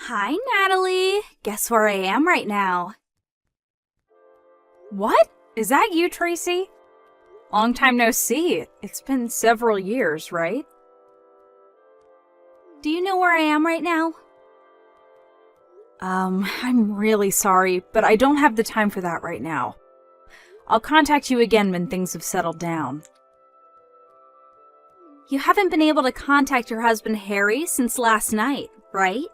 Hi, Natalie. Guess where I am right now? What? Is that you, Tracy? Long time no see. It's been several years, right? Do you know where I am right now? I'm really sorry, but I don't have the time for that right now. I'll contact you again when things have settled down. You haven't been able to contact your husband Harry since last night, right?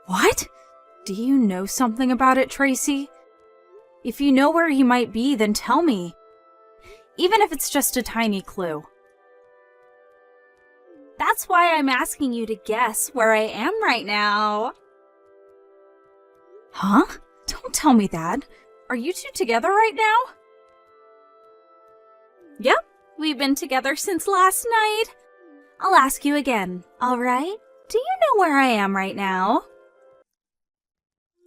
What? Do you know something about it, Tracy? If you know where he might be, then tell me. Even if it's just a tiny clue. That's why I'm asking you to guess where I am right now. Huh? Don't tell me that. Are you two together right now? Yep, we've been together since last night. I'll ask you again, all right? Do you know where I am right now?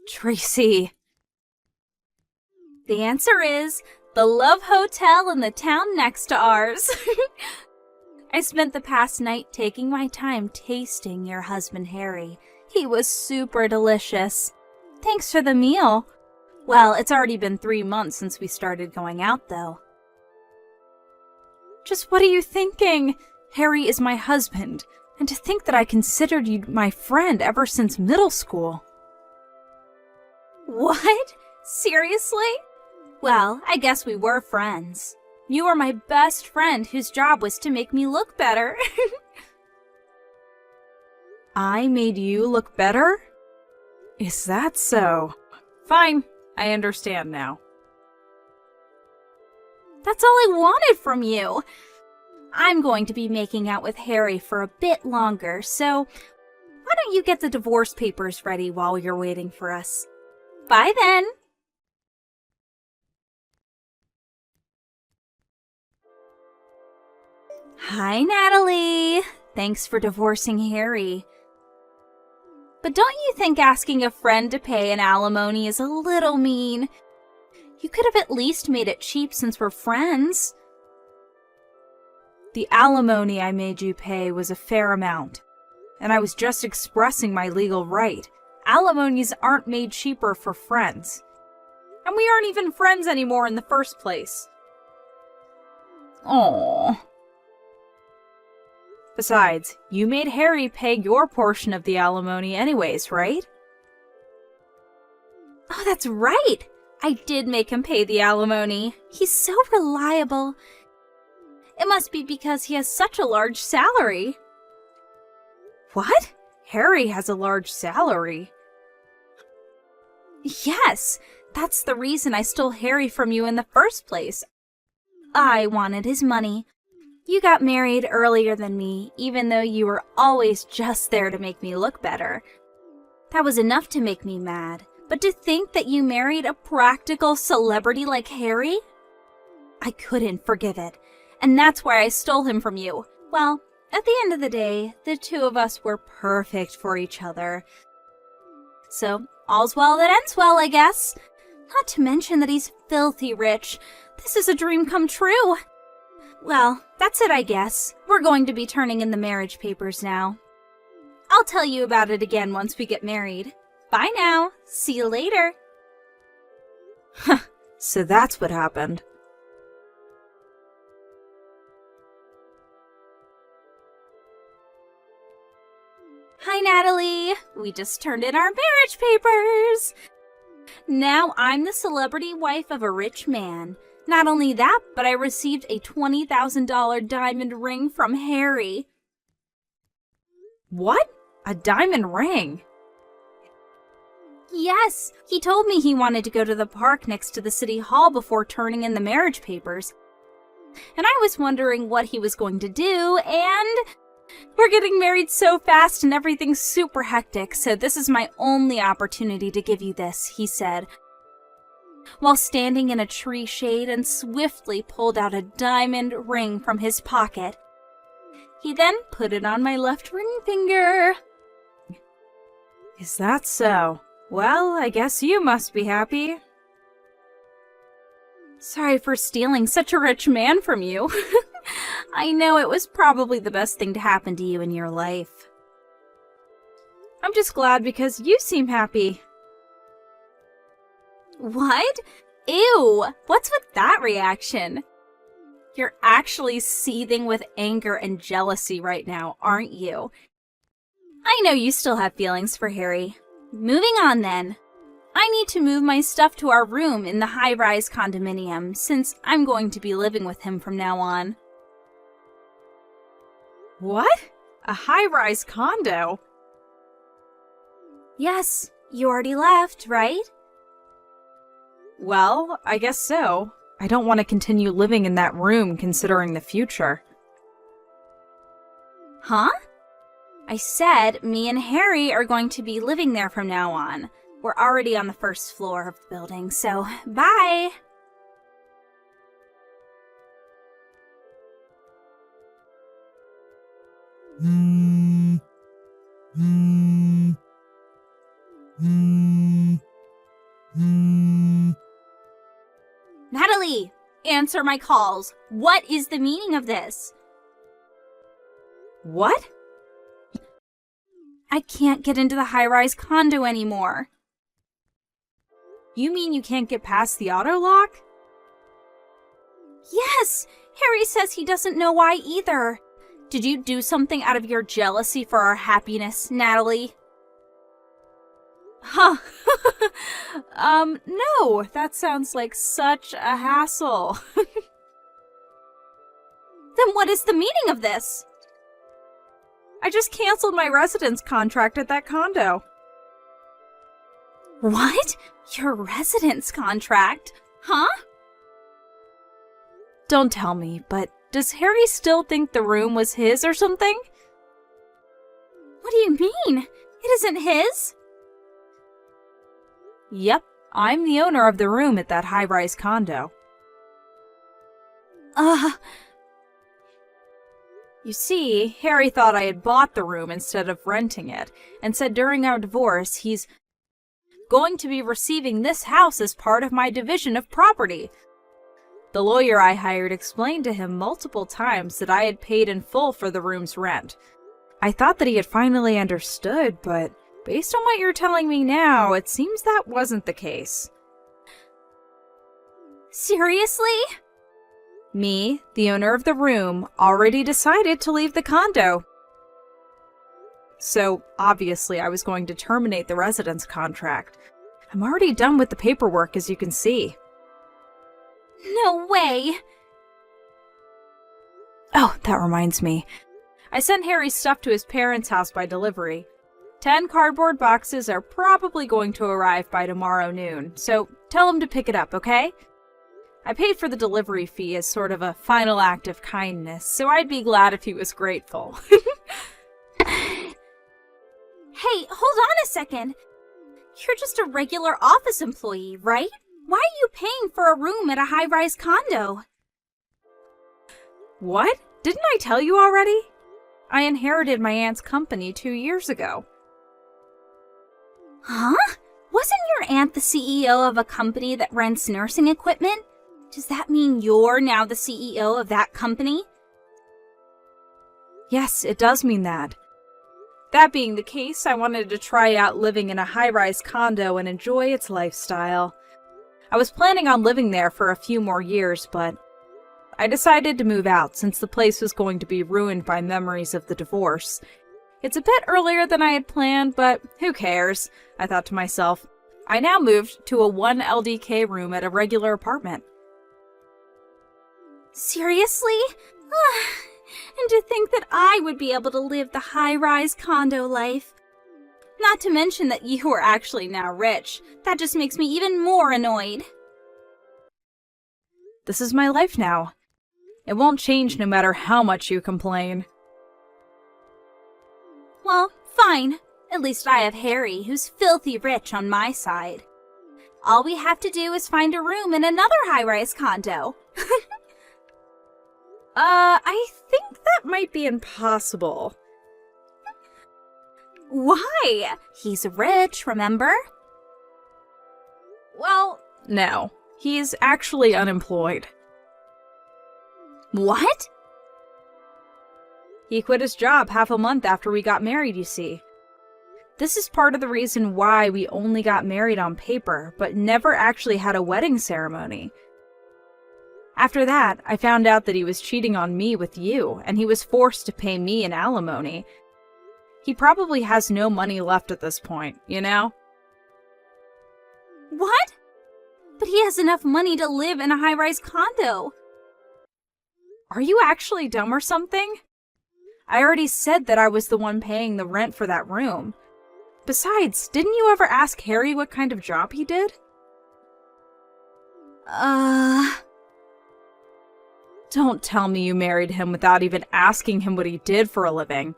Tracy. The answer is the Love Hotel in the town next to ours. I spent the past night taking my time tasting your husband Harry. He was super delicious. Thanks for the meal. Well, it's already been 3 months since we started going out, though. Just what are you thinking? Harry is my husband, and to think that I considered you my friend ever since middle school. What? Seriously? Well, I guess we were friends. You were my best friend whose job was to make me look better. I made you look better? Is that so? Fine, I understand now. That's all I wanted from you. I'm going to be making out with Harry for a bit longer, so why don't you get the divorce papers ready while you're waiting for us? Bye then! Hi, Natalie. Thanks for divorcing Harry. But don't you think asking a friend to pay an alimony is a little mean? You could have at least made it cheap since we're friends. The alimony I made you pay was a fair amount, and I was just expressing my legal right. Alimonies aren't made cheaper for friends. And we aren't even friends anymore in the first place. Aww. Besides, you made Harry pay your portion of the alimony anyways, right? Oh, that's right! I did make him pay the alimony. He's so reliable. It must be because he has such a large salary. What? Harry has a large salary? Yes, that's the reason I stole Harry from you in the first place. I wanted his money. You got married earlier than me, even though you were always just there to make me look better. That was enough to make me mad. But to think that you married a practical celebrity like Harry? I couldn't forgive it. And that's why I stole him from you. Well, at the end of the day, the two of us were perfect for each other. So, all's well that ends well, I guess. Not to mention that he's filthy rich. This is a dream come true. Well, that's it, I guess. We're going to be turning in the marriage papers now. I'll tell you about it again once we get married. Bye now. See you later. Huh, so that's what happened. Hi, Natalie. We just turned in our marriage papers. Now I'm the celebrity wife of a rich man. Not only that, but I received a $20,000 diamond ring from Harry. What? A diamond ring? Yes, he told me he wanted to go to the park next to the city hall before turning in the marriage papers. And I was wondering what he was going to do, and we're getting married so fast and everything's super hectic, so this is my only opportunity to give you this, he said, while standing in a tree shade and swiftly pulled out a diamond ring from his pocket. He then put it on my left ring finger. Is that so? Well, I guess you must be happy. Sorry for stealing such a rich man from you. I know it was probably the best thing to happen to you in your life. I'm just glad because you seem happy. What? Ew! What's with that reaction? You're actually seething with anger and jealousy right now, aren't you? I know you still have feelings for Harry. Moving on then. I need to move my stuff to our room in the high-rise condominium since I'm going to be living with him from now on. What? A high-rise condo? Yes, you already left, right? Well, I guess so. I don't want to continue living in that room considering the future. Huh? I said me and Harry are going to be living there from now on. We're already on the first floor of the building, so bye! Natalie, answer my calls. What is the meaning of this? What? I can't get into the high-rise condo anymore. You mean you can't get past the auto lock? Yes! Harry says he doesn't know why either. Did you do something out of your jealousy for our happiness, Natalie? Huh. No, that sounds like such a hassle. Then what is the meaning of this? I just canceled my residence contract at that condo. What? Your residence contract? Huh? Don't tell me, but does Harry still think the room was his or something? What do you mean? It isn't his? Yep, I'm the owner of the room at that high-rise condo. You see, Harry thought I had bought the room instead of renting it, and said during our divorce he's going to be receiving this house as part of my division of property. The lawyer I hired explained to him multiple times that I had paid in full for the room's rent. I thought that he had finally understood, but based on what you're telling me now, it seems that wasn't the case. Seriously? Me, the owner of the room, already decided to leave the condo. So, obviously, I was going to terminate the residence contract. I'm already done with the paperwork, as you can see. No way! Oh, that reminds me. I sent Harry's stuff to his parents' house by delivery. 10 cardboard boxes are probably going to arrive by tomorrow noon, so tell him to pick it up, okay? I paid for the delivery fee as sort of a final act of kindness, so I'd be glad if he was grateful. Hey, hold on a second. You're just a regular office employee, right? Why are you paying for a room at a high-rise condo? What? Didn't I tell you already? I inherited my aunt's company 2 years ago. Huh? Wasn't your aunt the CEO of a company that rents nursing equipment? Does that mean you're now the CEO of that company? Yes, it does mean that. That being the case, I wanted to try out living in a high-rise condo and enjoy its lifestyle. I was planning on living there for a few more years, but I decided to move out since the place was going to be ruined by memories of the divorce. It's a bit earlier than I had planned, but who cares? I thought to myself. I now moved to a 1 LDK room at a regular apartment. Seriously? And to think that I would be able to live the high-rise condo life. Not to mention that you are actually now rich. That just makes me even more annoyed. This is my life now. It won't change no matter how much you complain. Well, fine. At least I have Harry, who's filthy rich on my side. All we have to do is find a room in another high-rise condo. I think that might be impossible. Why? He's rich, remember? Well, no. He's actually unemployed. What? He quit his job half a month after we got married, you see. This is part of the reason why we only got married on paper, but never actually had a wedding ceremony. After that, I found out that he was cheating on me with you, and he was forced to pay me an alimony. He probably has no money left at this point, you know? What? But he has enough money to live in a high-rise condo. Are you actually dumb or something? I already said that I was the one paying the rent for that room. Besides, didn't you ever ask Harry what kind of job he did? Don't tell me you married him without even asking him what he did for a living.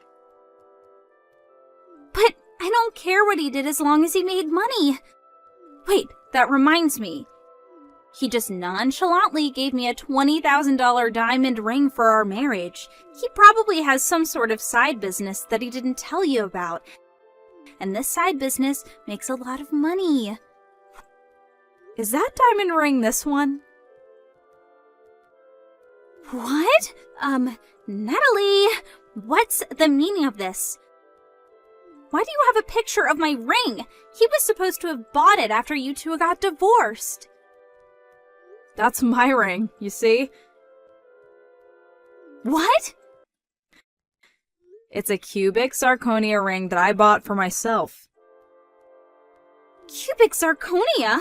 But I don't care what he did as long as he made money. Wait, that reminds me. He just nonchalantly gave me a $20,000 diamond ring for our marriage. He probably has some sort of side business that he didn't tell you about. And this side business makes a lot of money. Is that diamond ring this one? What? Natalie, what's the meaning of this? Why do you have a picture of my ring? He was supposed to have bought it after you two got divorced. That's my ring, you see? What? It's a cubic zirconia ring that I bought for myself. Cubic zirconia?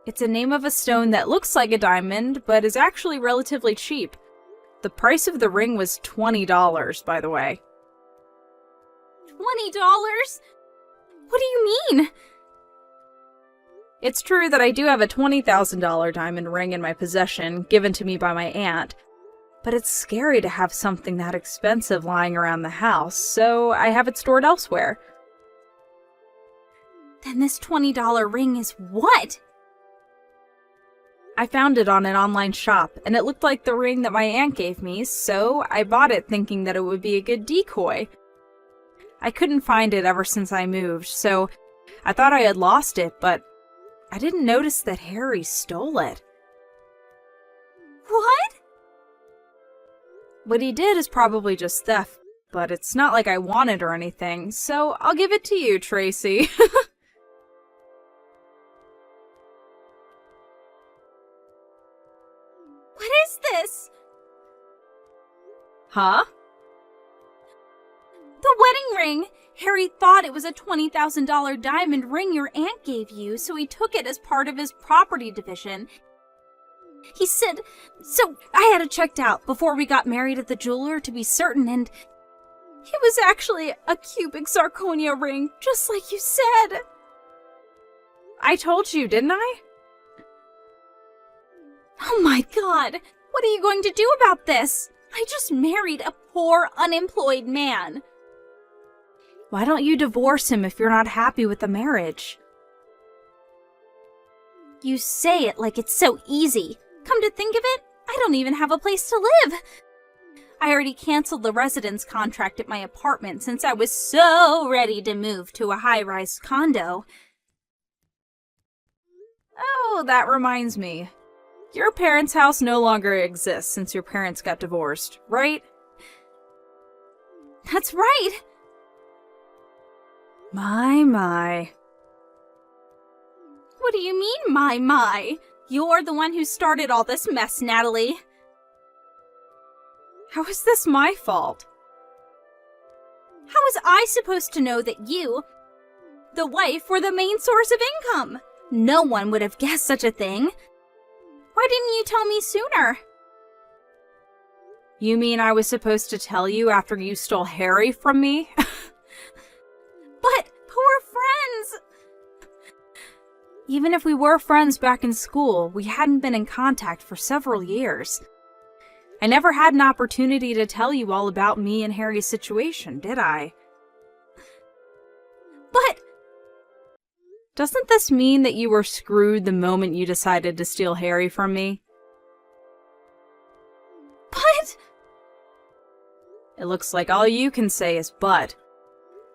It's a name of a stone that looks like a diamond, but is actually relatively cheap. The price of the ring was $20, by the way. $20? What do you mean? It's true that I do have a $20,000 diamond ring in my possession, given to me by my aunt, but it's scary to have something that expensive lying around the house, so I have it stored elsewhere. Then this $20 ring is what? I found it on an online shop, and it looked like the ring that my aunt gave me, so I bought it thinking that it would be a good decoy. I couldn't find it ever since I moved, so I thought I had lost it, but I didn't notice that Harry stole it. What? What he did is probably just theft, but it's not like I want it or anything, so I'll give it to you, Tracy. What is this? Huh? The wedding ring! Harry thought it was a $20,000 diamond ring your aunt gave you, so he took it as part of his property division. He said, so I had it checked out before we got married at the jeweler to be certain, and it was actually a cubic zirconia ring, just like you said. I told you, didn't I? Oh my God! What are you going to do about this? I just married a poor, unemployed man. Why don't you divorce him if you're not happy with the marriage? You say it like it's so easy. Come to think of it, I don't even have a place to live. I already canceled the residence contract at my apartment since I was so ready to move to a high-rise condo. Oh, that reminds me. Your parents' house no longer exists since your parents got divorced, right? That's right. My. What do you mean, my? You're the one who started all this mess, Natalie. How is this my fault? How was I supposed to know that you, the wife, were the main source of income? No one would have guessed such a thing. Why didn't you tell me sooner? You mean I was supposed to tell you after you stole Harry from me? But we're friends. Even if we were friends back in school, we hadn't been in contact for several years. I never had an opportunity to tell you all about me and Harry's situation, did I? But doesn't this mean that you were screwed the moment you decided to steal Harry from me? But it looks like all you can say is but.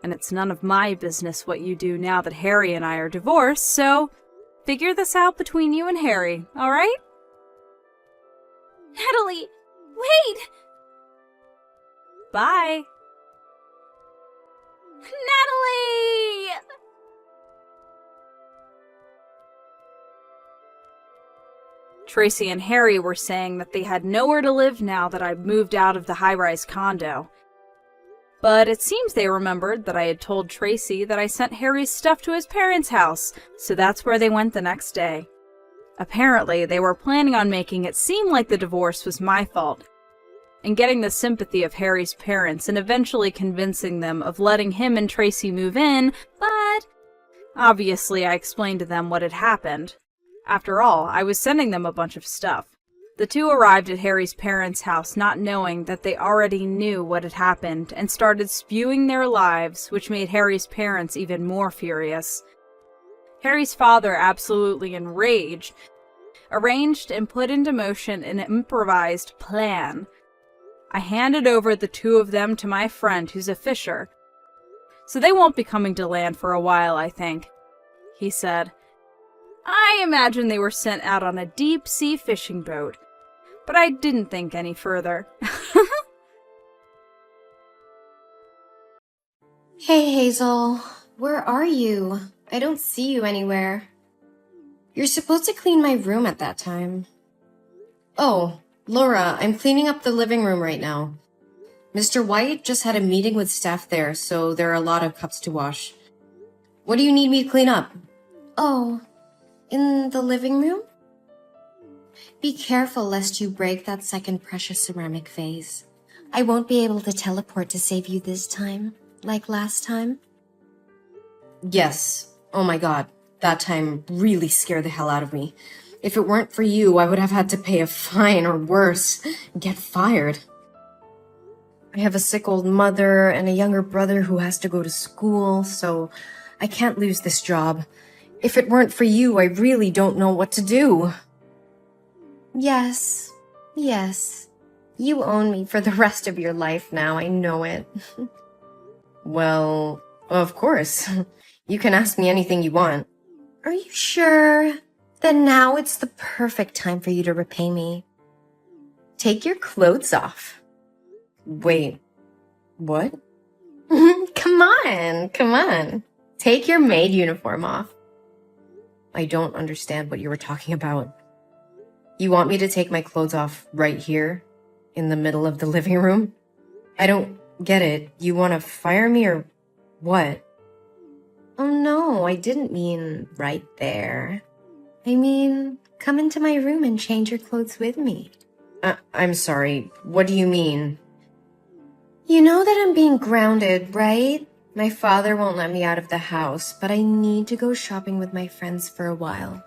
And it's none of my business what you do now that Harry and I are divorced, so figure this out between you and Harry, alright? Natalie, wait! Bye. Natalie! Tracy and Harry were saying that they had nowhere to live now that I'd moved out of the high-rise condo. But it seems they remembered that I had told Tracy that I sent Harry's stuff to his parents' house, so that's where they went the next day. Apparently, they were planning on making it seem like the divorce was my fault, and getting the sympathy of Harry's parents and eventually convincing them of letting him and Tracy move in, but obviously I explained to them what had happened. After all, I was sending them a bunch of stuff. The two arrived at Harry's parents' house not knowing that they already knew what had happened and started spewing their lives, which made Harry's parents even more furious. Harry's father, absolutely enraged, arranged and put into motion an improvised plan. I handed over the two of them to my friend who's a fisher, so they won't be coming to land for a while, I think, he said. I imagine they were sent out on a deep-sea fishing boat, but I didn't think any further. Hey, Hazel. Where are you? I don't see you anywhere. You're supposed to clean my room at that time. Oh, Laura, I'm cleaning up the living room right now. Mr. White just had a meeting with staff there, so there are a lot of cups to wash. What do you need me to clean up? Oh, in the living room? Be careful lest you break that second precious ceramic vase. I won't be able to teleport to save you this time, like last time. Yes. Oh my god, that time really scared the hell out of me. If it weren't for you, I would have had to pay a fine or worse, get fired. I have a sick old mother and a younger brother who has to go to school, so I can't lose this job. If it weren't for you, I really don't know what to do. Yes. You own me for the rest of your life now, I know it. Well, of course. You can ask me anything you want. Are you sure? Then now it's the perfect time for you to repay me. Take your clothes off. Wait, what? Come on. Take your maid uniform off. I don't understand what you were talking about. You want me to take my clothes off right here, in the middle of the living room? I don't get it. You want to fire me or what? Oh no, I didn't mean right there. I mean, come into my room and change your clothes with me. I'm sorry, what do you mean? You know that I'm being grounded, right? My father won't let me out of the house, but I need to go shopping with my friends for a while.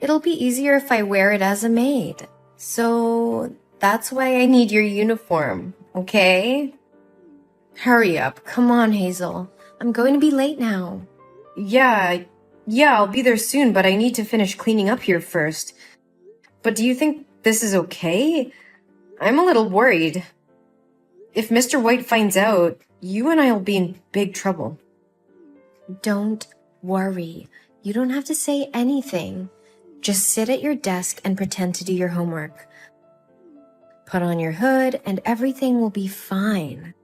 It'll be easier if I wear it as a maid. So that's why I need your uniform, okay? Hurry up, come on, Hazel. I'm going to be late now. Yeah, I'll be there soon, but I need to finish cleaning up here first. But do you think this is okay? I'm a little worried. If Mr. White finds out, you and I'll be in big trouble. Don't worry. You don't have to say anything. Just sit at your desk and pretend to do your homework. Put on your hood and everything will be fine.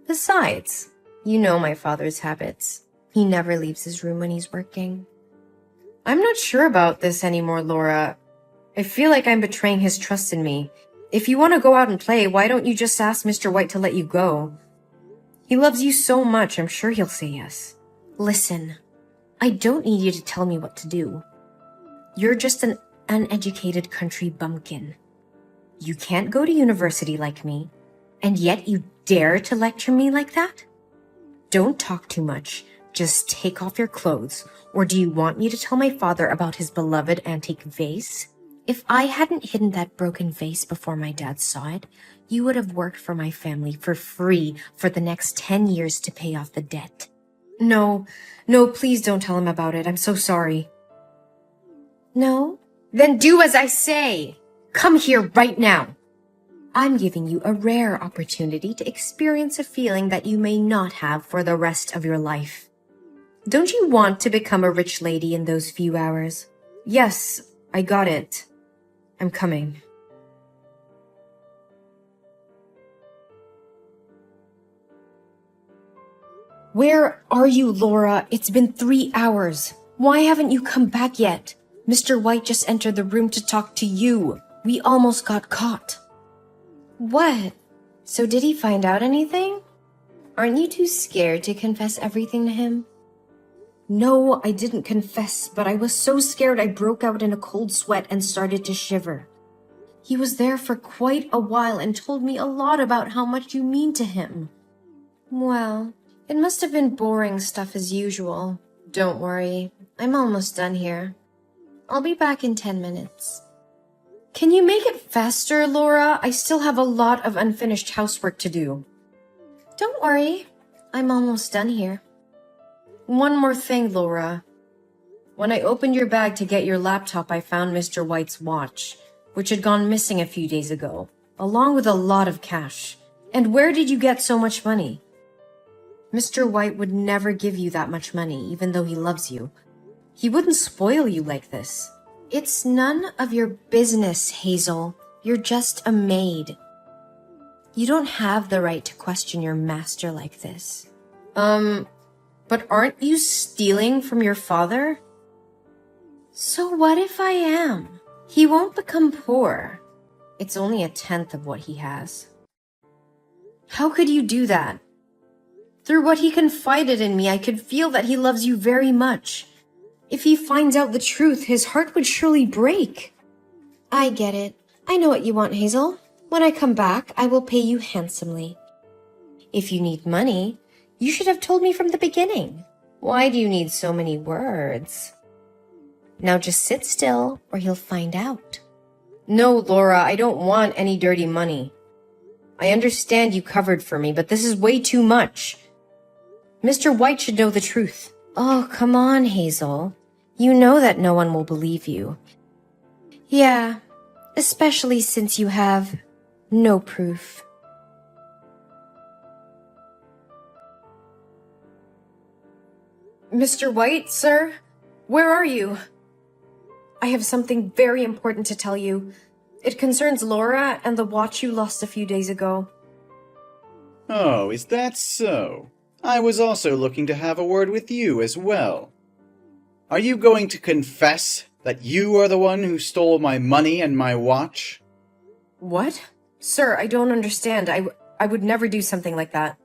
Besides, you know my father's habits. He never leaves his room when he's working. I'm not sure about this anymore, Laura. I feel like I'm betraying his trust in me. If you want to go out and play, why don't you just ask Mr. White to let you go? He loves you so much, I'm sure he'll say yes. Listen, I don't need you to tell me what to do. You're just an uneducated country bumpkin. You can't go to university like me, and yet you dare to lecture me like that? Don't talk too much. Just take off your clothes. Or do you want me to tell my father about his beloved antique vase? If I hadn't hidden that broken vase before my dad saw it, you would have worked for my family for free for the next 10 years to pay off the debt. No, please don't tell him about it. I'm so sorry. No? Then do as I say. Come here right now. I'm giving you a rare opportunity to experience a feeling that you may not have for the rest of your life. Don't you want to become a rich lady in those few hours? Yes, I got it. I'm coming. Where are you, Laura? It's been 3 hours. Why haven't you come back yet? Mr. White just entered the room to talk to you. We almost got caught. What? So did he find out anything? Aren't you too scared to confess everything to him? No, I didn't confess, but I was so scared I broke out in a cold sweat and started to shiver. He was there for quite a while and told me a lot about how much you mean to him. Well, it must have been boring stuff as usual. Don't worry, I'm almost done here. I'll be back in 10 minutes. Can you make it faster, Laura? I still have a lot of unfinished housework to do. Don't worry, I'm almost done here. One more thing, Laura. When I opened your bag to get your laptop, I found Mr. White's watch, which had gone missing a few days ago, along with a lot of cash. And where did you get so much money? Mr. White would never give you that much money, even though he loves you. He wouldn't spoil you like this. It's none of your business, Hazel. You're just a maid. You don't have the right to question your master like this. But aren't you stealing from your father? So what if I am? He won't become poor. It's only 1/10 of what he has. How could you do that? Through what he confided in me, I could feel that he loves you very much. If he finds out the truth, his heart would surely break. I get it. I know what you want, Hazel. When I come back, I will pay you handsomely. If you need money, you should have told me from the beginning. Why do you need so many words? Now just sit still, or he'll find out. No, Laura, I don't want any dirty money. I understand you covered for me, but this is way too much. Mr. White should know the truth. Oh, come on, Hazel. You know that no one will believe you. Yeah, especially since you have no proof. Mr. White, sir? Where are you? I have something very important to tell you. It concerns Laura and the watch you lost a few days ago. Oh, is that so? I was also looking to have a word with you as well. Are you going to confess that you are the one who stole my money and my watch? What? Sir, I don't understand. I would never do something like that.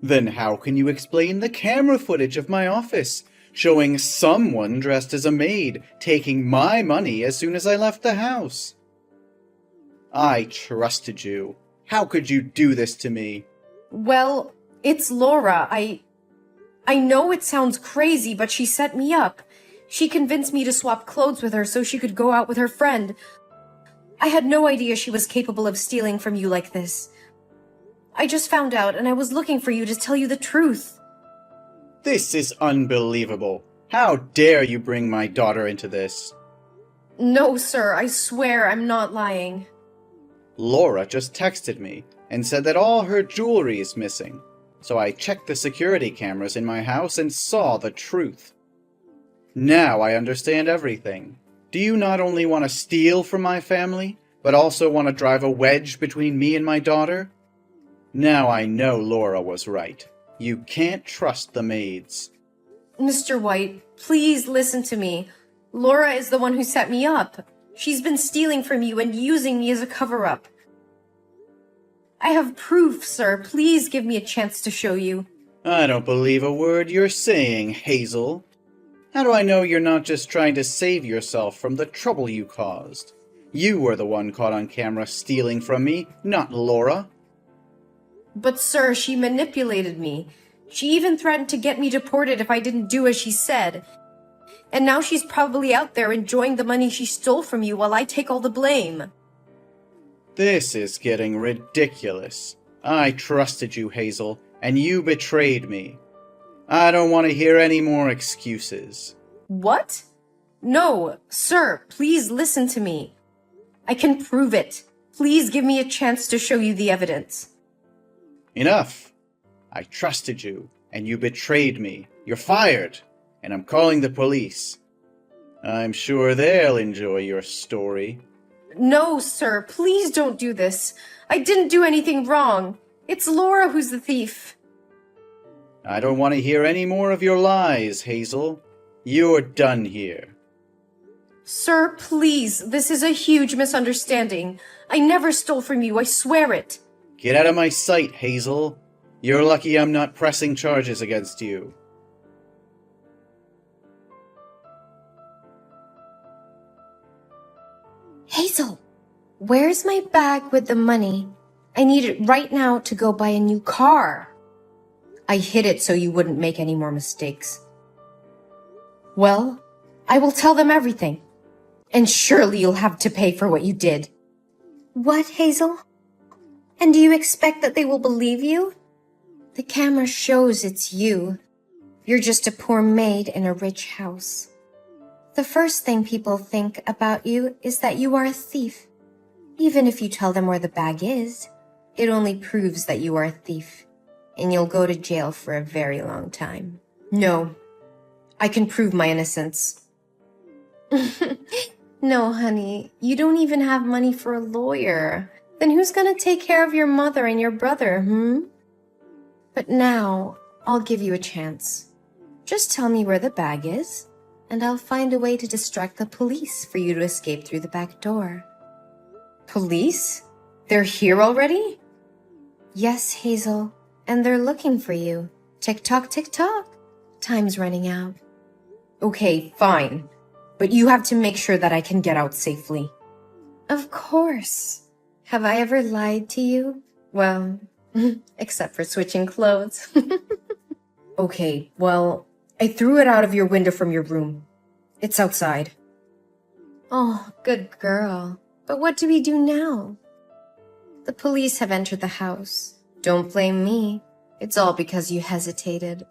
Then how can you explain the camera footage of my office, showing someone dressed as a maid taking my money as soon as I left the house? I trusted you. How could you do this to me? Well, it's Laura. I know it sounds crazy, but she set me up. She convinced me to swap clothes with her so she could go out with her friend. I had no idea she was capable of stealing from you like this. I just found out, and I was looking for you to tell you the truth. This is unbelievable. How dare you bring my daughter into this? No, sir, I swear I'm not lying. Laura just texted me and said that all her jewelry is missing. So I checked the security cameras in my house and saw the truth. Now I understand everything. Do you not only want to steal from my family, but also want to drive a wedge between me and my daughter? Now I know Laura was right. You can't trust the maids. Mr. White, please listen to me. Laura is the one who set me up. She's been stealing from you and using me as a cover-up. I have proof, sir. Please give me a chance to show you. I don't believe a word you're saying, Hazel. How do I know you're not just trying to save yourself from the trouble you caused? You were the one caught on camera stealing from me, not Laura. But sir, she manipulated me. She even threatened to get me deported if I didn't do as she said. And now she's probably out there enjoying the money she stole from you while I take all the blame. This is getting ridiculous. I trusted you, Hazel, and you betrayed me. I don't want to hear any more excuses. What? No, sir, please listen to me. I can prove it. Please give me a chance to show you the evidence. Enough. I trusted you, and you betrayed me. You're fired, and I'm calling the police. I'm sure they'll enjoy your story. No, sir, please don't do this. I didn't do anything wrong. It's Laura who's the thief. I don't want to hear any more of your lies, Hazel. You're done here. Sir, please, this is a huge misunderstanding. I never stole from you, I swear it. Get out of my sight, Hazel. You're lucky I'm not pressing charges against you. Hazel, where's my bag with the money? I need it right now to go buy a new car. I hid it so you wouldn't make any more mistakes. Well, I will tell them everything. And surely you'll have to pay for what you did. What, Hazel? And do you expect that they will believe you? The camera shows it's you. You're just a poor maid in a rich house. The first thing people think about you is that you are a thief. Even if you tell them where the bag is, it only proves that you are a thief. And you'll go to jail for a very long time. No, I can prove my innocence. No, honey, you don't even have money for a lawyer. Then who's gonna take care of your mother and your brother, But now, I'll give you a chance. Just tell me where the bag is, and I'll find a way to distract the police for you to escape through the back door. Police? They're here already? Yes, Hazel, and they're looking for you. Tick-tock, tick-tock. Time's running out. Okay, fine. But you have to make sure that I can get out safely. Of course. Have I ever lied to you? Well, except for switching clothes. Okay, well, I threw it out of your window from your room. It's outside. Oh, good girl. But what do we do now? The police have entered the house. Don't blame me. It's all because you hesitated.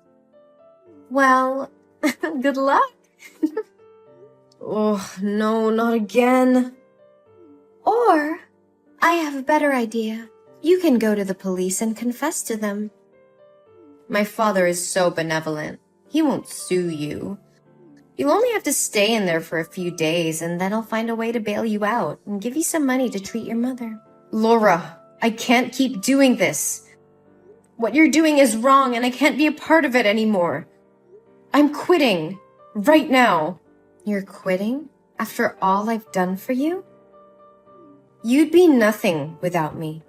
Well, good luck. Oh, no, not again. Or, I have a better idea. You can go to the police and confess to them. My father is so benevolent. He won't sue you. You'll only have to stay in there for a few days, and then I'll find a way to bail you out and give you some money to treat your mother. Laura, I can't keep doing this. What you're doing is wrong, and I can't be a part of it anymore. I'm quitting. Right now. You're quitting? After all I've done for you? You'd be nothing without me.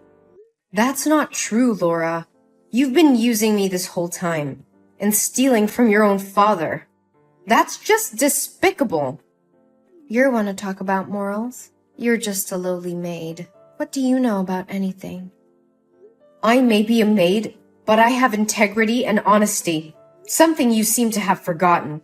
That's not true, Laura. You've been using me this whole time, and stealing from your own father. That's just despicable. You want to talk about morals? You're just a lowly maid. What do you know about anything? I may be a maid, but I have integrity and honesty. Something you seem to have forgotten.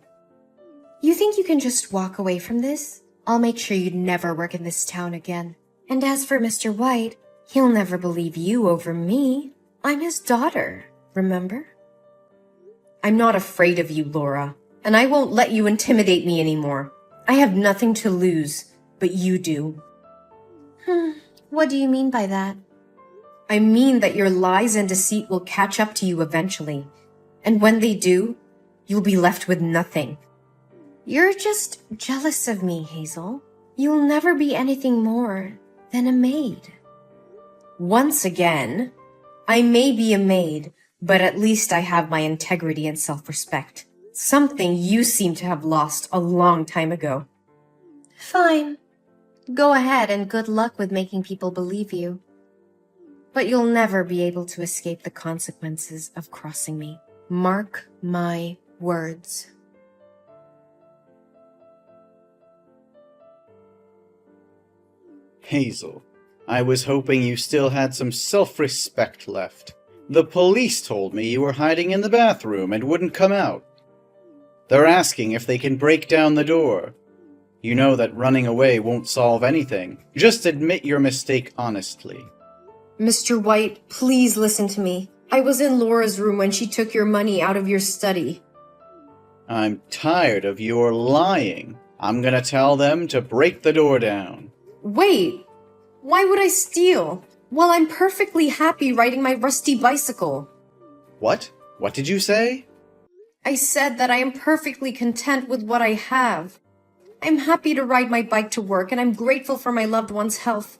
You think you can just walk away from this? I'll make sure you never work in this town again. And as for Mr. White, he'll never believe you over me. I'm his daughter, remember? I'm not afraid of you, Laura, and I won't let you intimidate me anymore. I have nothing to lose, but you do. What do you mean by that? I mean that your lies and deceit will catch up to you eventually. And when they do, you'll be left with nothing. You're just jealous of me, Hazel. You'll never be anything more than a maid. Once again, I may be a maid, but at least I have my integrity and self-respect. Something you seem to have lost a long time ago. Fine. Go ahead and good luck with making people believe you. But you'll never be able to escape the consequences of crossing me. Mark my words. Hazel, I was hoping you still had some self-respect left. The police told me you were hiding in the bathroom and wouldn't come out. They're asking if they can break down the door. You know that running away won't solve anything. Just admit your mistake honestly. Mr. White, please listen to me. I was in Laura's room when she took your money out of your study. I'm tired of your lying. I'm gonna tell them to break the door down. Wait! Why would I steal? Well, I'm perfectly happy riding my rusty bicycle. What? What did you say? I said that I am perfectly content with what I have. I'm happy to ride my bike to work, and I'm grateful for my loved one's health.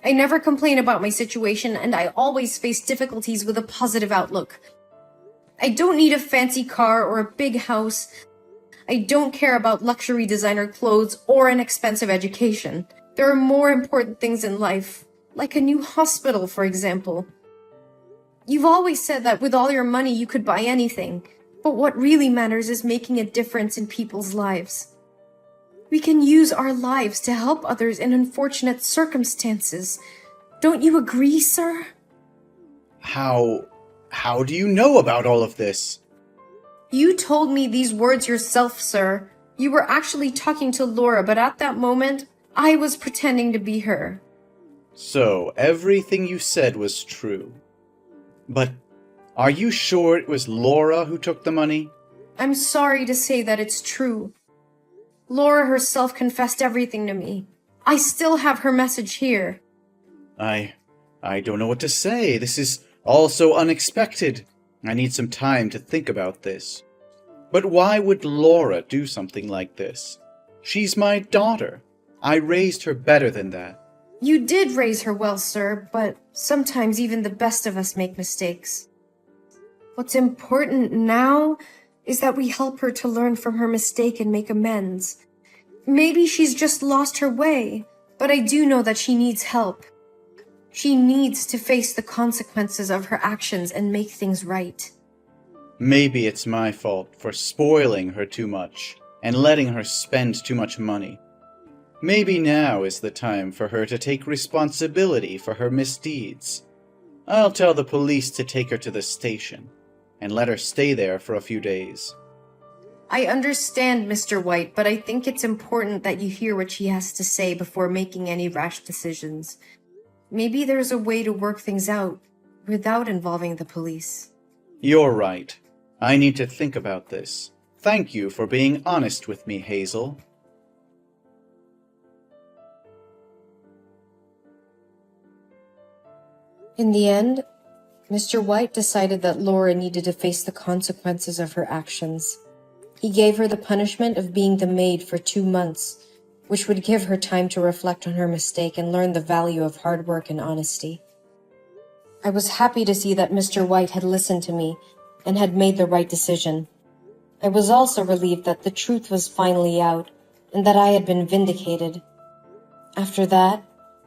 I never complain about my situation, and I always face difficulties with a positive outlook. I don't need a fancy car or a big house. I don't care about luxury designer clothes or an expensive education. There are more important things in life, like a new hospital, for example. You've always said that with all your money you could buy anything, but what really matters is making a difference in people's lives. We can use our lives to help others in unfortunate circumstances. Don't you agree, sir? How do you know about all of this? You told me these words yourself, sir. You were actually talking to Laura, but at that moment, I was pretending to be her. So, everything you said was true. But are you sure it was Laura who took the money? I'm sorry to say that it's true. Laura herself confessed everything to me. I still have her message here. I don't know what to say. This is all so unexpected. I need some time to think about this. But why would Laura do something like this? She's my daughter. I raised her better than that. You did raise her well, sir, but sometimes even the best of us make mistakes. What's important now is that we help her to learn from her mistake and make amends. Maybe she's just lost her way, but I do know that she needs help. She needs to face the consequences of her actions and make things right. Maybe it's my fault for spoiling her too much and letting her spend too much money. Maybe now is the time for her to take responsibility for her misdeeds. I'll tell the police to take her to the station and let her stay there for a few days. I understand, Mr. White, but I think it's important that you hear what she has to say before making any rash decisions. Maybe there's a way to work things out without involving the police. You're right. I need to think about this. Thank you for being honest with me, Hazel. In the end, Mr. White decided that Laura needed to face the consequences of her actions. He gave her the punishment of being the maid for 2 months, which would give her time to reflect on her mistake and learn the value of hard work and honesty. I was happy to see that Mr. White had listened to me and had made the right decision. I was also relieved that the truth was finally out and that I had been vindicated. After that,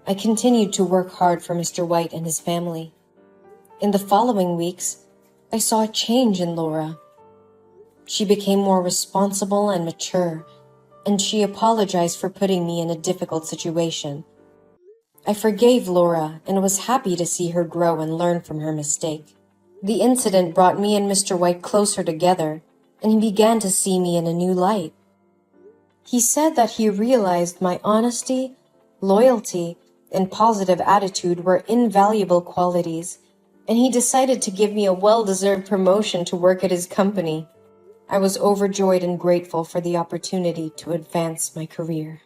I continued to work hard for Mr. White and his family. In the following weeks, I saw a change in Laura. She became more responsible and mature, and she apologized for putting me in a difficult situation. I forgave Laura and was happy to see her grow and learn from her mistake. The incident brought me and Mr. White closer together, and he began to see me in a new light. He said that he realized my honesty, loyalty, and positive attitude were invaluable qualities, and he decided to give me a well-deserved promotion to work at his company. I was overjoyed and grateful for the opportunity to advance my career.